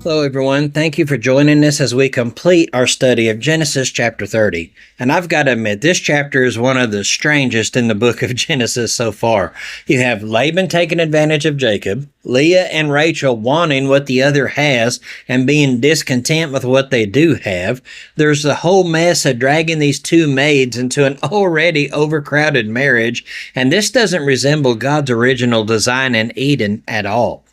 Hello, everyone. Thank you for joining us as we complete our study of Genesis chapter 30. And I've got to admit, this chapter is one of the strangest in the book of Genesis so far. You have Laban taking advantage of Jacob, Leah and Rachel wanting what the other has and being discontent with what they do have. There's the whole mess of dragging these two maids into an already overcrowded marriage, and this doesn't resemble God's original design in Eden at all.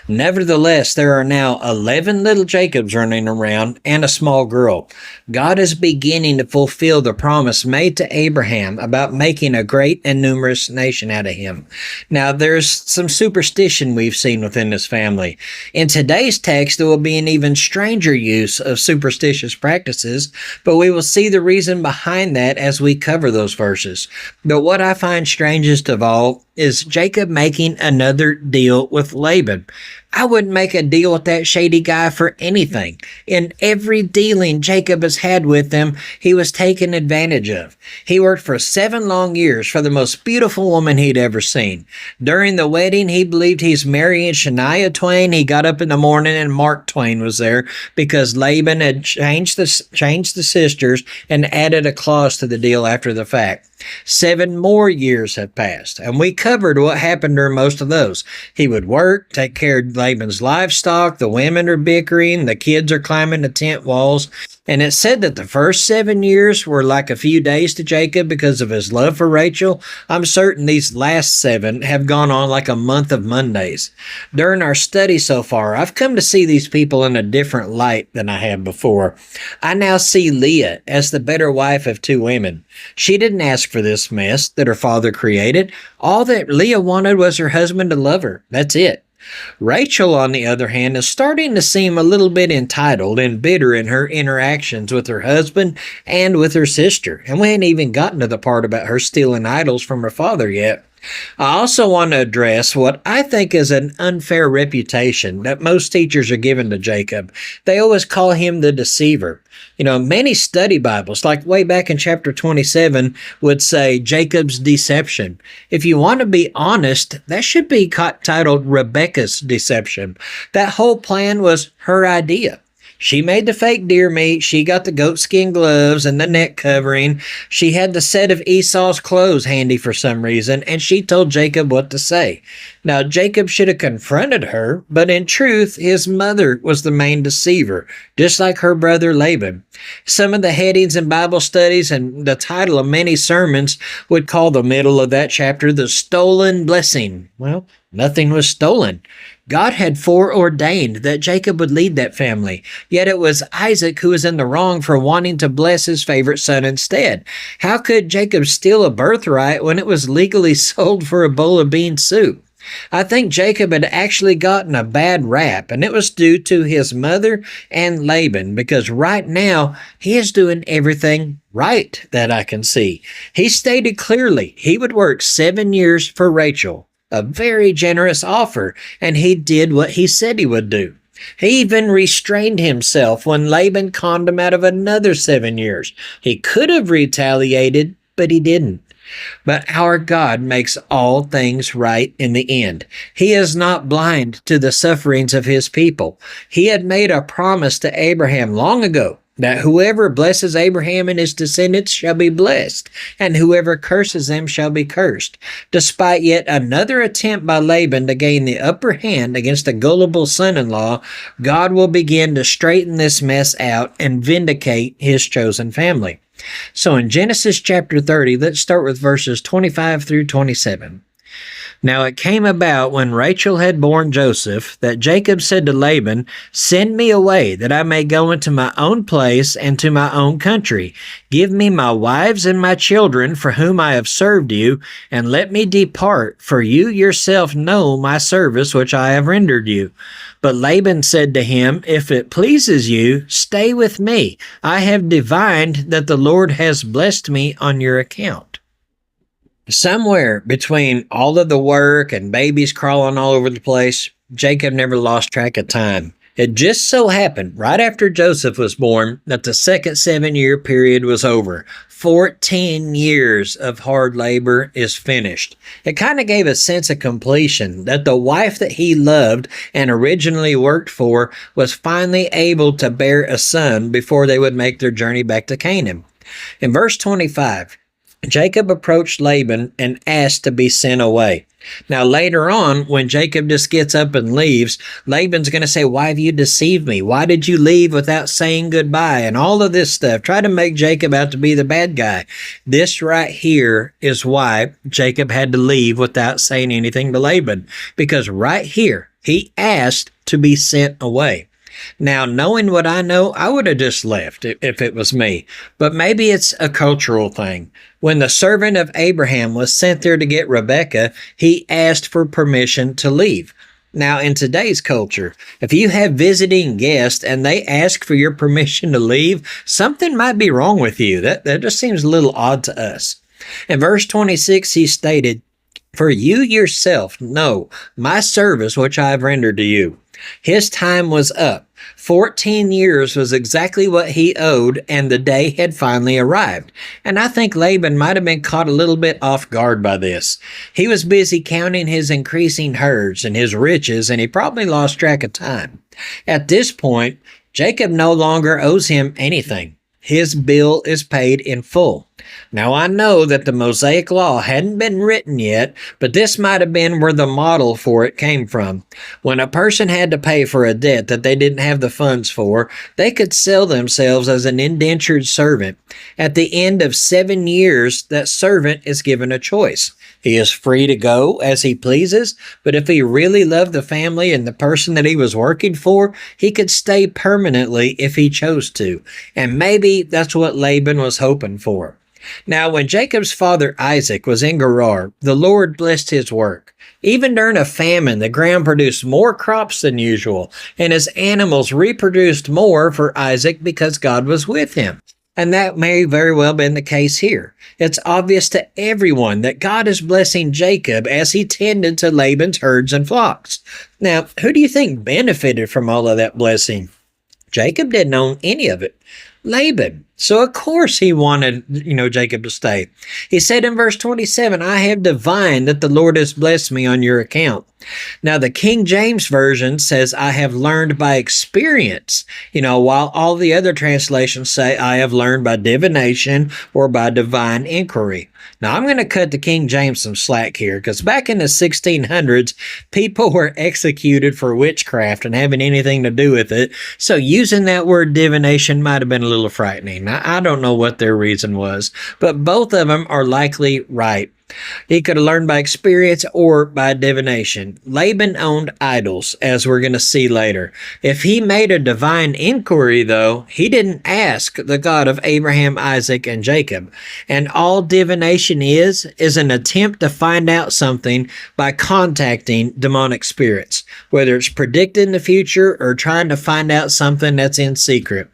Nevertheless, there are now 11 little Jacobs running around and a small girl. God is beginning to fulfill the promise made to Abraham about making a great and numerous nation out of him. Now, there's some superstition we've seen within this family. In today's text, there will be an even stranger use of superstitious practices, but we will see the reason behind that as we cover those verses. But what I find strangest of all is Jacob making another deal with Laban. I wouldn't make a deal with that shady guy for anything. In every dealing Jacob has had with him, he was taken advantage of. He worked for 7 long years for the most beautiful woman he'd ever seen. During the wedding, he believed he's marrying Shania Twain. He got up in the morning and Mark Twain was there because Laban had changed the sisters and added a clause to the deal after the fact. 7 more years have passed, and we covered what happened during most of those. He would work, take care of Laban's livestock, the women are bickering, the kids are climbing the tent walls, and it said that the first 7 years were like a few days to Jacob because of his love for Rachel. I'm certain these last 7 have gone on like a month of Mondays. During our study so far, I've come to see these people in a different light than I have before. I now see Leah as the better wife of 2 women. She didn't ask for this mess that her father created. All that Leah wanted was her husband to love her. That's it. Rachel, on the other hand, is starting to seem a little bit entitled and bitter in her interactions with her husband and with her sister. And we ain't even gotten to the part about her stealing idols from her father yet. I also want to address what I think is an unfair reputation that most teachers are given to Jacob. They always call him the deceiver. Many study Bibles, like way back in chapter 27, would say Jacob's deception. If you want to be honest, that should be titled Rebekah's deception. That whole plan was her idea. She made the fake deer meat. She got the goatskin gloves and the neck covering. She had the set of Esau's clothes handy for some reason, and she told Jacob what to say. Now, Jacob should have confronted her, but in truth, his mother was the main deceiver, just like her brother Laban. Some of the headings in Bible studies and the title of many sermons would call the middle of that chapter the stolen blessing. Well, nothing was stolen. God had foreordained that Jacob would lead that family, yet it was Isaac who was in the wrong for wanting to bless his favorite son instead. How could Jacob steal a birthright when it was legally sold for a bowl of bean soup? I think Jacob had actually gotten a bad rap, and it was due to his mother and Laban, because right now he is doing everything right that I can see. He stated clearly he would work 7 years for Rachel. A very generous offer, and he did what he said he would do. He even restrained himself when Laban conned him out of another 7 years. He could have retaliated, but he didn't. But our God makes all things right in the end. He is not blind to the sufferings of his people. He had made a promise to Abraham long ago that whoever blesses Abraham and his descendants shall be blessed, and whoever curses them shall be cursed. Despite yet another attempt by Laban to gain the upper hand against a gullible son-in-law, God will begin to straighten this mess out and vindicate his chosen family. So in Genesis chapter 30, let's start with verses 25 through 27. Now it came about when Rachel had borne Joseph that Jacob said to Laban, "Send me away that I may go into my own place and to my own country. Give me my wives and my children for whom I have served you, and let me depart, for you yourself know my service which I have rendered you." But Laban said to him, "If it pleases you, stay with me. I have divined that the Lord has blessed me on your account." Somewhere between all of the work and babies crawling all over the place, Jacob never lost track of time. It just so happened, right after Joseph was born, that the second 7-year period was over. 14 years of hard labor is finished. It kind of gave a sense of completion that the wife that he loved and originally worked for was finally able to bear a son before they would make their journey back to Canaan. In verse 25, Jacob approached Laban and asked to be sent away. Now later on, when Jacob just gets up and leaves, Laban's going to say, "Why have you deceived me? Why did you leave without saying goodbye?" And all of this stuff. Try to make Jacob out to be the bad guy. This right here is why Jacob had to leave without saying anything to Laban. Because right here, he asked to be sent away. Now, knowing what I know, I would have just left if it was me. But maybe it's a cultural thing. When the servant of Abraham was sent there to get Rebekah, he asked for permission to leave. Now, in today's culture, if you have visiting guests and they ask for your permission to leave, something might be wrong with you. That just seems a little odd to us. In verse 26, he stated, "For you yourself know my service which I have rendered to you." His time was up. 14 years was exactly what he owed, and the day had finally arrived. And I think Laban might have been caught a little bit off guard by this. He was busy counting his increasing herds and his riches, and he probably lost track of time. At this point, Jacob no longer owes him anything. His bill is paid in full. Now, I know that the Mosaic Law hadn't been written yet, but this might have been where the model for it came from. When a person had to pay for a debt that they didn't have the funds for, they could sell themselves as an indentured servant. At the end of 7 years, that servant is given a choice. He is free to go as he pleases, but if he really loved the family and the person that he was working for, he could stay permanently if he chose to. And maybe that's what Laban was hoping for. Now, when Jacob's father Isaac was in Gerar, the Lord blessed his work. Even during a famine, the ground produced more crops than usual, and his animals reproduced more for Isaac because God was with him. And that may very well been the case here. It's obvious to everyone that God is blessing Jacob as he tended to Laban's herds and flocks. Now, who do you think benefited from all of that blessing? Jacob didn't own any of it. Laban. So of course he wanted, Jacob to stay. He said in verse 27, "I have divined that the Lord has blessed me on your account." Now the King James Version says, "I have learned by experience," while all the other translations say, "I have learned by divination or by divine inquiry." Now I'm going to cut the King James some slack here, because back in the 1600s, people were executed for witchcraft and having anything to do with it. So using that word divination might have been a little frightening. Now, I don't know what their reason was, but both of them are likely right. He could have learned by experience or by divination. Laban owned idols, as we're going to see later. If he made a divine inquiry, though, he didn't ask the God of Abraham, Isaac, and Jacob. And all divination is an attempt to find out something by contacting demonic spirits, whether it's predicting the future or trying to find out something that's in secret.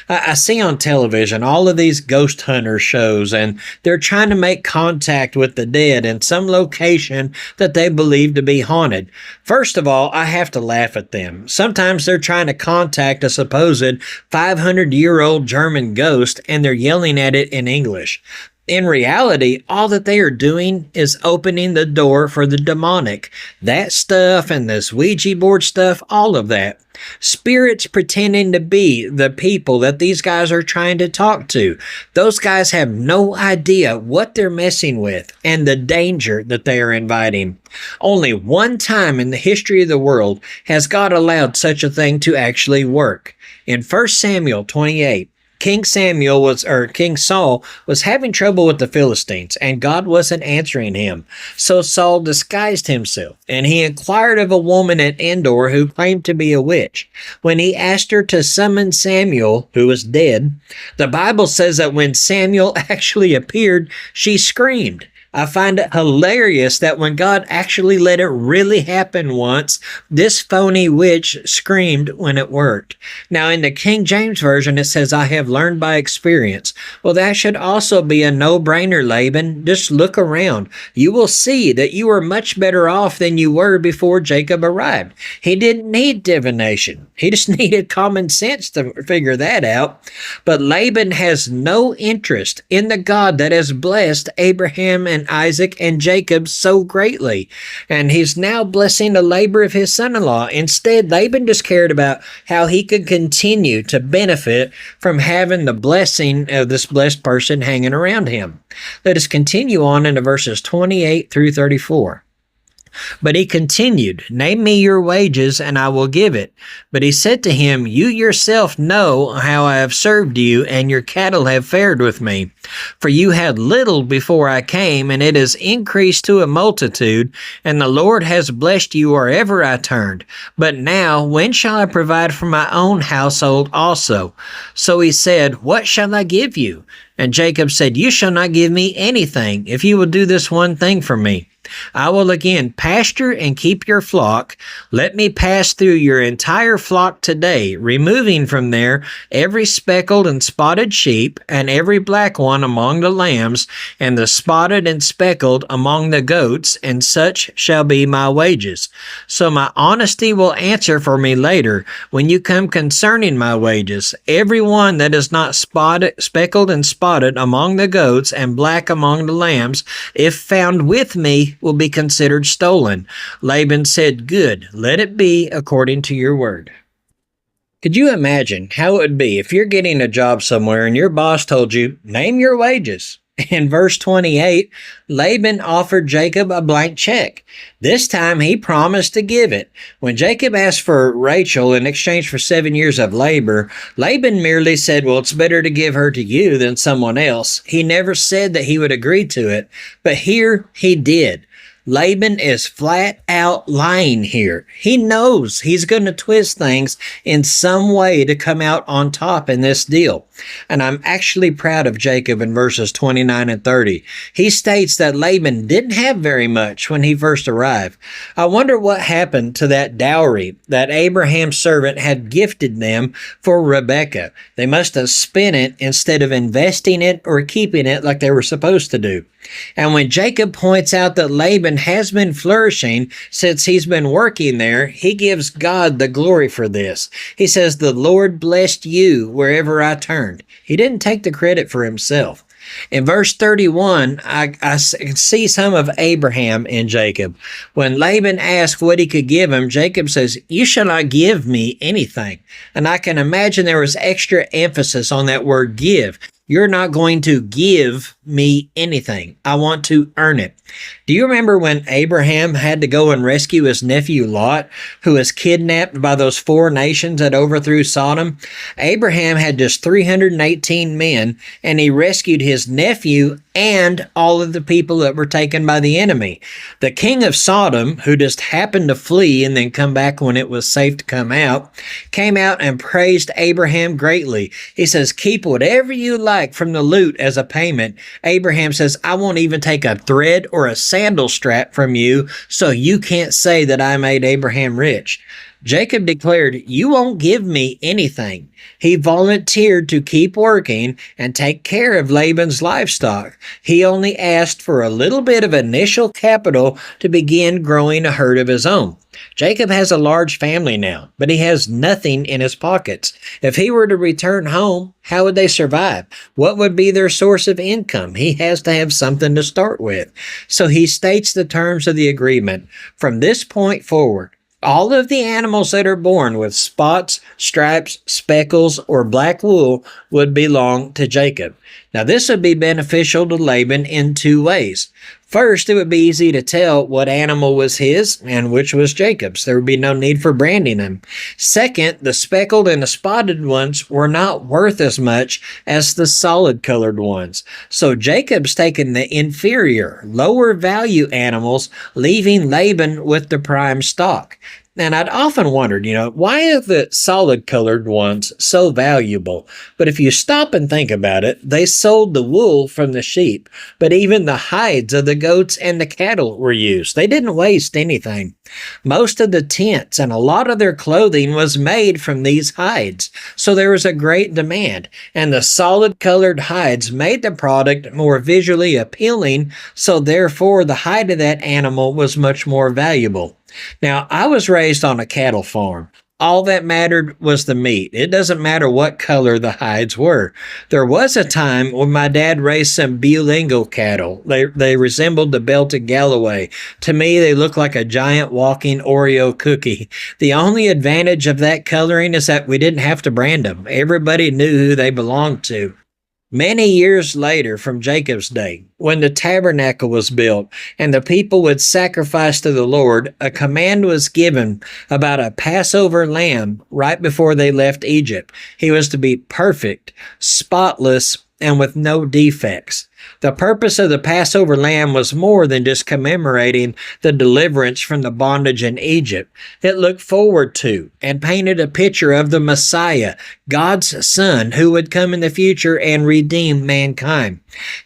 I see on television all of these ghost hunter shows, and they're trying to make contact with the dead in some location that they believe to be haunted. First of all, I have to laugh at them. Sometimes they're trying to contact a supposed 500-year-old German ghost, and they're yelling at it in English. In reality, all that they are doing is opening the door for the demonic. That stuff and this Ouija board stuff, all of that. Spirits pretending to be the people that these guys are trying to talk to. Those guys have no idea what they're messing with and the danger that they are inviting. Only one time in the history of the world has God allowed such a thing to actually work. In 1 Samuel 28, King Saul was having trouble with the Philistines, and God wasn't answering him. So Saul disguised himself, and he inquired of a woman at Endor who claimed to be a witch. When he asked her to summon Samuel, who was dead, the Bible says that when Samuel actually appeared, she screamed. I find it hilarious that when God actually let it really happen once, this phony witch screamed when it worked. Now, in the King James Version, it says, I have learned by experience. Well, that should also be a no-brainer, Laban. Just look around. You will see that you are much better off than you were before Jacob arrived. He didn't need divination. He just needed common sense to figure that out. But Laban has no interest in the God that has blessed Abraham and Isaac and Jacob so greatly. And he's now blessing the labor of his son-in-law. Instead, Laban just cared about how he could continue to benefit from having the blessing of this blessed person hanging around him. Let us continue on into verses 28 through 34. But he continued, Name me your wages, and I will give it. But he said to him, You yourself know how I have served you, and your cattle have fared with me. For you had little before I came, and it has increased to a multitude, and the Lord has blessed you wherever I turned. But now, when shall I provide for my own household also? So he said, What shall I give you? And Jacob said, You shall not give me anything, if you will do this one thing for me. I will again pasture and keep your flock. Let me pass through your entire flock today, removing from there every speckled and spotted sheep, and every black one among the lambs, and the spotted and speckled among the goats, and such shall be my wages. So my honesty will answer for me later, when you come concerning my wages. Every one that is not speckled and spotted among the goats, and black among the lambs, if found with me, will be considered stolen. Laban said, Good, let it be according to your word. Could you imagine how it would be if you're getting a job somewhere and your boss told you, Name your wages? In verse 28, Laban offered Jacob a blank check. This time he promised to give it. When Jacob asked for Rachel in exchange for 7 years of labor, Laban merely said, Well, it's better to give her to you than someone else. He never said that he would agree to it, but here he did. Laban is flat out lying here. He knows he's going to twist things in some way to come out on top in this deal. And I'm actually proud of Jacob in verses 29 and 30. He states that Laban didn't have very much when he first arrived. I wonder what happened to that dowry that Abraham's servant had gifted them for Rebekah. They must have spent it instead of investing it or keeping it like they were supposed to do. And when Jacob points out that Laban has been flourishing since he's been working there, he gives God the glory for this. He says, The Lord blessed you wherever I turned. He didn't take the credit for himself. In verse 31, I see some of Abraham in Jacob. When Laban asked what he could give him, Jacob says, You shall not give me anything. And I can imagine there was extra emphasis on that word give. You're not going to give me anything. I want to earn it. Do you remember when Abraham had to go and rescue his nephew Lot, who was kidnapped by those 4 nations that overthrew Sodom? Abraham had just 318 men, and he rescued his nephew and all of the people that were taken by the enemy. The king of Sodom, who just happened to flee and then come back when it was safe to come out, came out and praised Abraham greatly. He says, Keep whatever you like from the loot as a payment. Abraham says, I won't even take a thread or a sandal strap from you, so you can't say that I made Abraham rich. Jacob declared, You won't give me anything. He volunteered to keep working and take care of Laban's livestock. He only asked for a little bit of initial capital to begin growing a herd of his own. Jacob has a large family now, but he has nothing in his pockets. If he were to return home, how would they survive? What would be their source of income? He has to have something to start with. So he states the terms of the agreement. From this point forward, all of the animals that are born with spots, stripes, speckles, or black wool would belong to Jacob. Now, this would be beneficial to Laban in 2 ways. First, it would be easy to tell what animal was his and which was Jacob's. There would be no need for branding them. Second, the speckled and the spotted ones were not worth as much as the solid colored ones. So Jacob's taken the inferior, lower value animals, leaving Laban with the prime stock. And I'd often wondered, why are the solid colored ones so valuable? But if you stop and think about it, they sold the wool from the sheep, but even the hides of the goats and the cattle were used. They didn't waste anything. Most of the tents and a lot of their clothing was made from these hides, so there was a great demand, and the solid colored hides made the product more visually appealing, so therefore the hide of that animal was much more valuable. Now, I was raised on a cattle farm. All that mattered was the meat. It doesn't matter what color the hides were. There was a time when my dad raised some Bulingo cattle. They resembled the belted Galloway. To me, they looked like a giant walking Oreo cookie. The only advantage of that coloring is that we didn't have to brand them. Everybody knew who they belonged to. Many years later from Jacob's day, when the tabernacle was built and the people would sacrifice to the Lord, a command was given about a Passover lamb right before they left Egypt. He was to be perfect, spotless, and with no defects. The purpose of the Passover lamb was more than just commemorating the deliverance from the bondage in Egypt. It looked forward to and painted a picture of the Messiah, God's Son, who would come in the future and redeem mankind.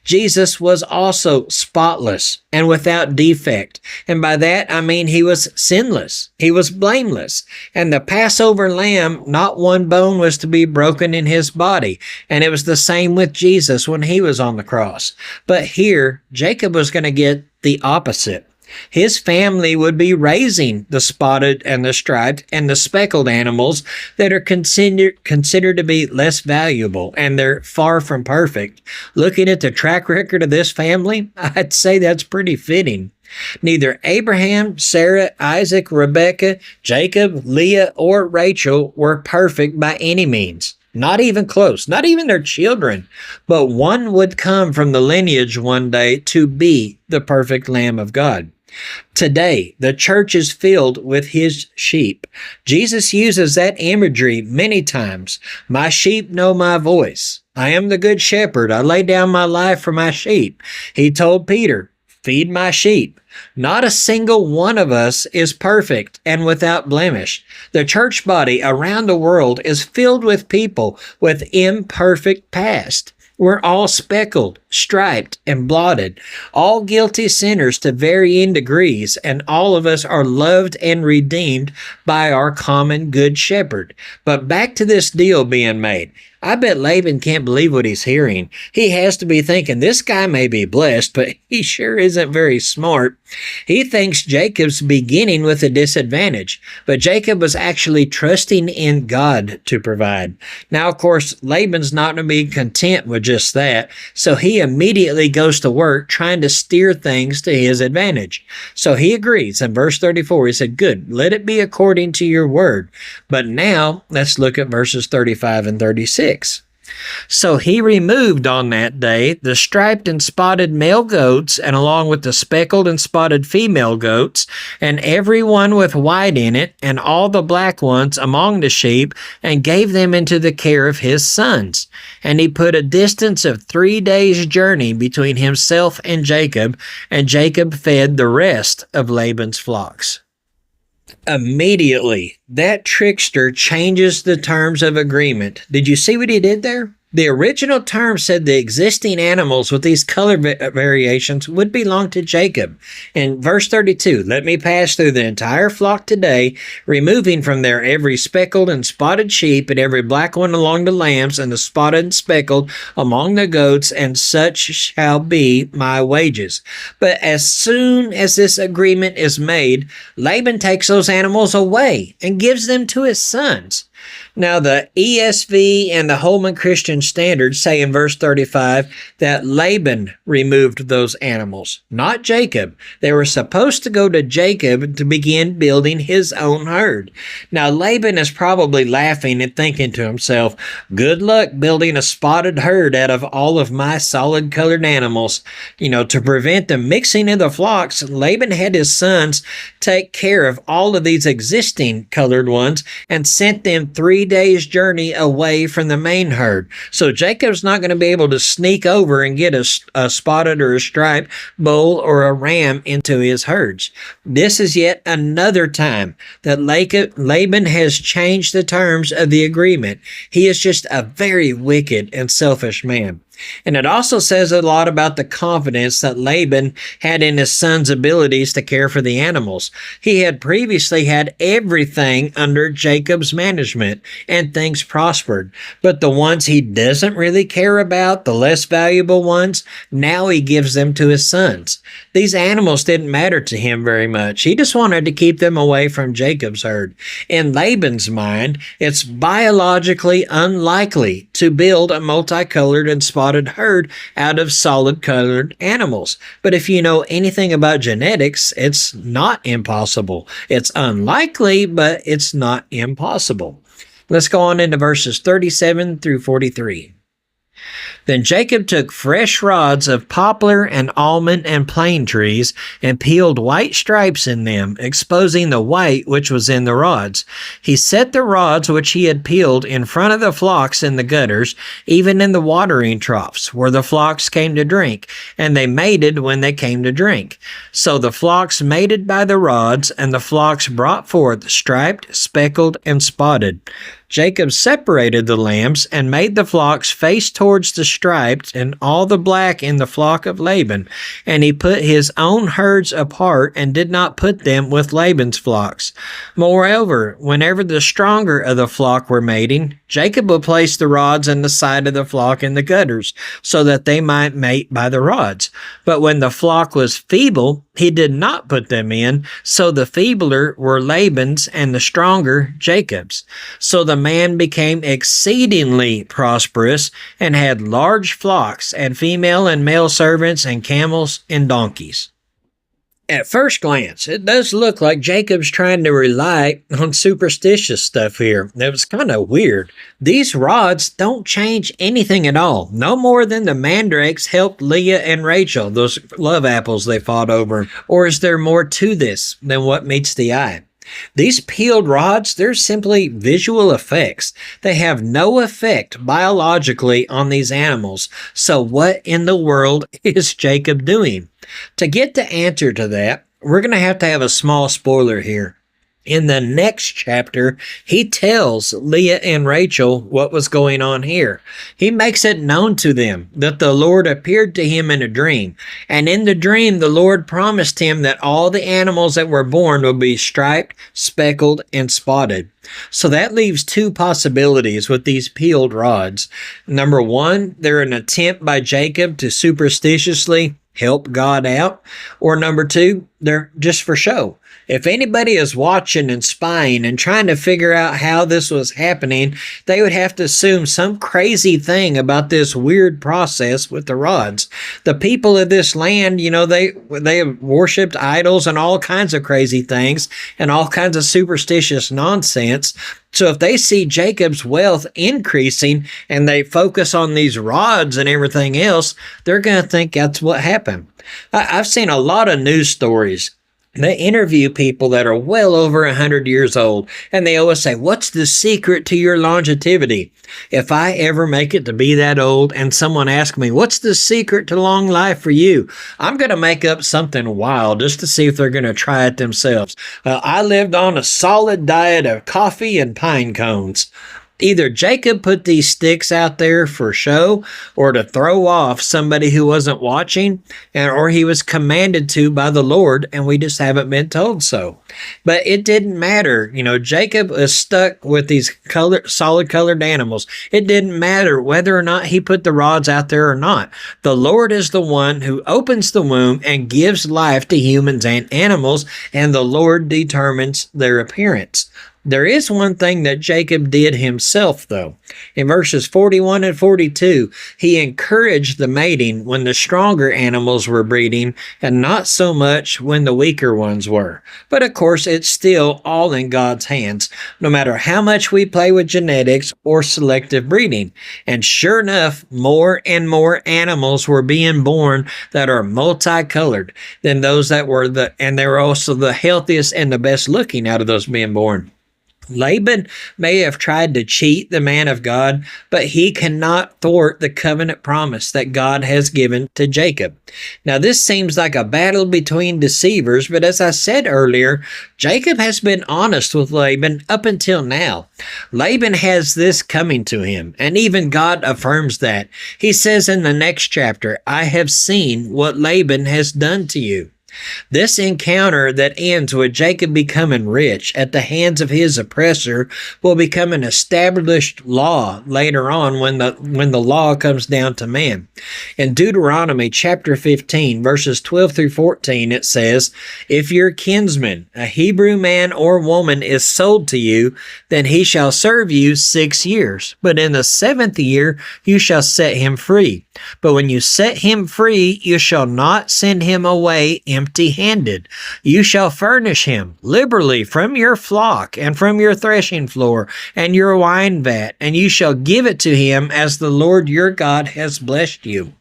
Jesus was also spotless and without defect. And by that, I mean he was sinless. He was blameless. And the Passover lamb, not one bone was to be broken in his body. And it was the same with Jesus when he was on the cross. But here, Jacob was going to get the opposite. His family would be raising the spotted and the striped and the speckled animals that are considered to be less valuable, and they're far from perfect. Looking at the track record of this family, I'd say that's pretty fitting. Neither Abraham, Sarah, Isaac, Rebekah, Jacob, Leah, or Rachel were perfect by any means. Not even close, not even their children. But one would come from the lineage one day to be the perfect Lamb of God. Today, the church is filled with his sheep. Jesus uses that imagery many times. My sheep know my voice. I am the good shepherd. I lay down my life for my sheep. He told Peter, feed my sheep. Not a single one of us is perfect and without blemish. The church body around the world is filled with people with imperfect past. We're all speckled, striped, and blotted, all guilty sinners to varying degrees, and all of us are loved and redeemed by our common good shepherd. But back to this deal being made. I bet Laban can't believe what he's hearing. He has to be thinking, this guy may be blessed, but he sure isn't very smart. He thinks Jacob's beginning with a disadvantage, but Jacob was actually trusting in God to provide. Now, of course, Laban's not going to be content with just that, so he immediately goes to work trying to steer things to his advantage. So he agrees. In verse 34, he said, good, let it be according to your word. But now, let's look at verses 35 and 36. So he removed on that day the striped and spotted male goats, and along with the speckled and spotted female goats, and every one with white in it, and all the black ones among the sheep, and gave them into the care of his sons. And he put a distance of 3 days' journey between himself and Jacob fed the rest of Laban's flocks. Immediately, that trickster changes the terms of agreement. Did you see what he did there? The original term said the existing animals with these color variations would belong to Jacob. In verse 32, let me pass through the entire flock today, removing from there every speckled and spotted sheep, and every black one along the lambs, and the spotted and speckled among the goats, and such shall be my wages. But as soon as this agreement is made, Laban takes those animals away and gives them to his sons. Now, the ESV and the Holman Christian Standard say in verse 35 that Laban removed those animals, not Jacob. They were supposed to go to Jacob to begin building his own herd. Now, Laban is probably laughing and thinking to himself, good luck building a spotted herd out of all of my solid colored animals. To prevent the mixing of the flocks, Laban had his sons take care of all of these existing colored ones and sent them them 3 days' journey away from the main herd. So Jacob's not going to be able to sneak over and get a spotted or a striped bull or a ram into his herds. This is yet another time that Laban has changed the terms of the agreement. He is just a very wicked and selfish man. And it also says a lot about the confidence that Laban had in his son's abilities to care for the animals. He had previously had everything under Jacob's management, and things prospered. But the ones he doesn't really care about, the less valuable ones, now he gives them to his sons. These animals didn't matter to him very much. He just wanted to keep them away from Jacob's herd. In Laban's mind, it's biologically unlikely to build a multicolored and spotted herd out of solid colored animals. But if you know anything about genetics, it's not impossible. It's unlikely, but it's not impossible. Let's go on into verses 37 through 43. Then Jacob took fresh rods of poplar and almond and plane trees and peeled white stripes in them, exposing the white which was in the rods. He set the rods which he had peeled in front of the flocks in the gutters, even in the watering troughs, where the flocks came to drink, and they mated when they came to drink. So the flocks mated by the rods, and the flocks brought forth striped, speckled, and spotted. Jacob separated the lambs and made the flocks face towards the striped and all the black in the flock of Laban. And he put his own herds apart and did not put them with Laban's flocks. Moreover, whenever the stronger of the flock were mating, Jacob would place the rods in the side of the flock in the gutters, so that they might mate by the rods. But when the flock was feeble, he did not put them in, so the feebler were Laban's and the stronger Jacob's. So the man became exceedingly prosperous and had large flocks and female and male servants and camels and donkeys. At first glance, it does look like Jacob's trying to rely on superstitious stuff here. It was kind of weird. These rods don't change anything at all. No more than the mandrakes helped Leah and Rachel, those love apples they fought over. Or is there more to this than what meets the eye? These peeled rods, they're simply visual effects. They have no effect biologically on these animals. So what in the world is Jacob doing? To get the answer to that, we're going to have a small spoiler here. In the next chapter, he tells Leah and Rachel what was going on here. He makes it known to them that the Lord appeared to him in a dream. And in the dream, the Lord promised him that all the animals that were born would be striped, speckled, and spotted. So that leaves two possibilities with these peeled rods. Number one, they're an attempt by Jacob to superstitiously help God out. Or number two, they're just for show. If anybody is watching and spying and trying to figure out how this was happening, they would have to assume some crazy thing about this weird process with the rods. The people of this land, they have worshipped idols and all kinds of crazy things and all kinds of superstitious nonsense. So if they see Jacob's wealth increasing and they focus on these rods and everything else, they're going to think that's what happened. I've seen a lot of news stories. They interview people that are well over 100 years old, and they always say, "What's the secret to your longevity?" If I ever make it to be that old and someone asks me, "What's the secret to long life for you?" I'm going to make up something wild just to see if they're going to try it themselves. I lived on a solid diet of coffee and pine cones. Either Jacob put these sticks out there for show or to throw off somebody who wasn't watching, or he was commanded to by the Lord, and we just haven't been told so. But it didn't matter. Jacob was stuck with these solid colored animals. It didn't matter whether or not he put the rods out there or not. The Lord is the one who opens the womb and gives life to humans and animals, and the Lord determines their appearance. There is one thing that Jacob did himself, though. In verses 41 and 42, he encouraged the mating when the stronger animals were breeding and not so much when the weaker ones were. But of course, it's still all in God's hands, no matter how much we play with genetics or selective breeding. And sure enough, more and more animals were being born that are multicolored than those that were and they were also the healthiest and the best looking out of those being born. Laban may have tried to cheat the man of God, but he cannot thwart the covenant promise that God has given to Jacob. Now, this seems like a battle between deceivers, but as I said earlier, Jacob has been honest with Laban up until now. Laban has this coming to him, and even God affirms that. He says in the next chapter, "I have seen what Laban has done to you." This encounter that ends with Jacob becoming rich at the hands of his oppressor will become an established law later on when the law comes down to man. In Deuteronomy chapter 15, verses 12 through 14, it says, "If your kinsman, a Hebrew man or woman, is sold to you, then he shall serve you 6 years. But in the 7th year you shall set him free. But when you set him free, you shall not send him away empty-handed. You shall furnish him liberally from your flock and from your threshing floor and your wine vat, and you shall give it to him as the Lord your God has blessed you."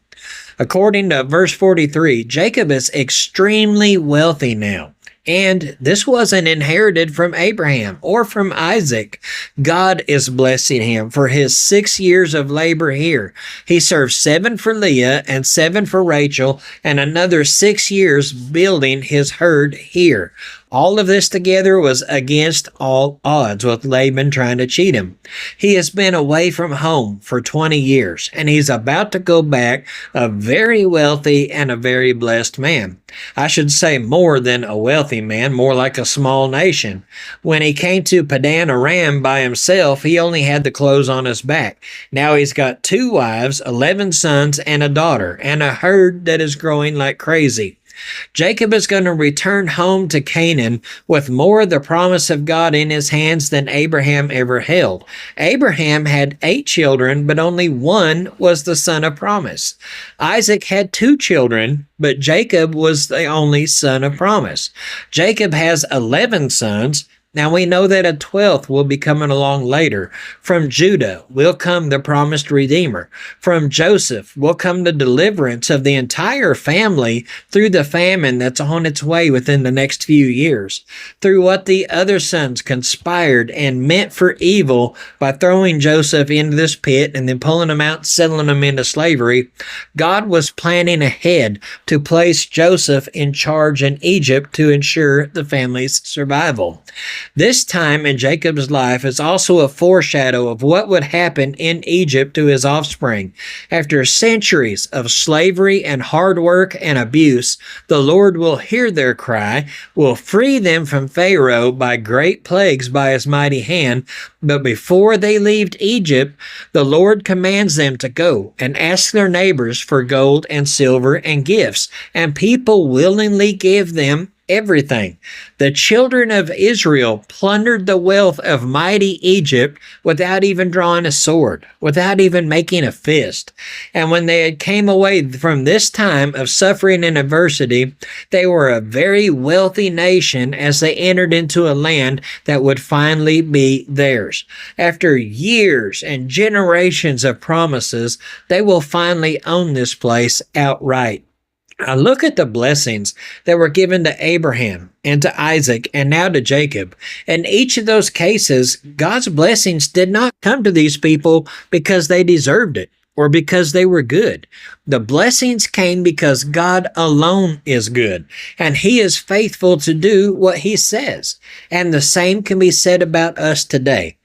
According to verse 43, Jacob is extremely wealthy now. And this wasn't inherited from Abraham or from Isaac. God is blessing him for his 6 years of labor here. He served 7 for Leah and 7 for Rachel, and another 6 years building his herd here. All of this together was against all odds with Laban trying to cheat him. He has been away from home for 20 years, and he's about to go back a very wealthy and a very blessed man. I should say more than a wealthy man, more like a small nation. When he came to Padan Aram by himself, he only had the clothes on his back. Now he's got 2 wives, 11 sons, and a daughter, and a herd that is growing like crazy. Jacob is going to return home to Canaan with more of the promise of God in his hands than Abraham ever held. Abraham had 8 children, but only 1 was the son of promise. Isaac had 2 children, but Jacob was the only son of promise. Jacob has 11 sons. Now we know that a 12th will be coming along later. From Judah will come the promised Redeemer. From Joseph will come the deliverance of the entire family through the famine that's on its way within the next few years. Through what the other sons conspired and meant for evil by throwing Joseph into this pit and then pulling him out and selling him into slavery, God was planning ahead to place Joseph in charge in Egypt to ensure the family's survival. This time in Jacob's life is also a foreshadow of what would happen in Egypt to his offspring. After centuries of slavery and hard work and abuse, the Lord will hear their cry, will free them from Pharaoh by great plagues by his mighty hand. But before they leave Egypt, the Lord commands them to go and ask their neighbors for gold and silver and gifts, and people willingly give them everything. The children of Israel plundered the wealth of mighty Egypt without even drawing a sword, without even making a fist. And when they had came away from this time of suffering and adversity, they were a very wealthy nation as they entered into a land that would finally be theirs. After years and generations of promises, they will finally own this place outright. Now look at the blessings that were given to Abraham and to Isaac and now to Jacob. In each of those cases, God's blessings did not come to these people because they deserved it or because they were good. The blessings came because God alone is good, and He is faithful to do what He says. And the same can be said about us today.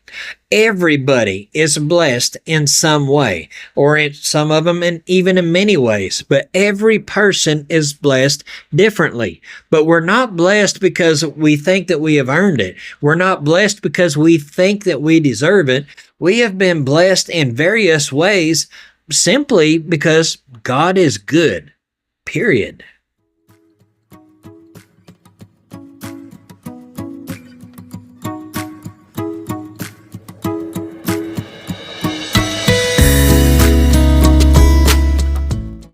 Everybody is blessed in some way, or in some of them even in many ways, but every person is blessed differently. But we're not blessed because we think that we have earned it. We're not blessed because we think that we deserve it. We have been blessed in various ways simply because God is good, period.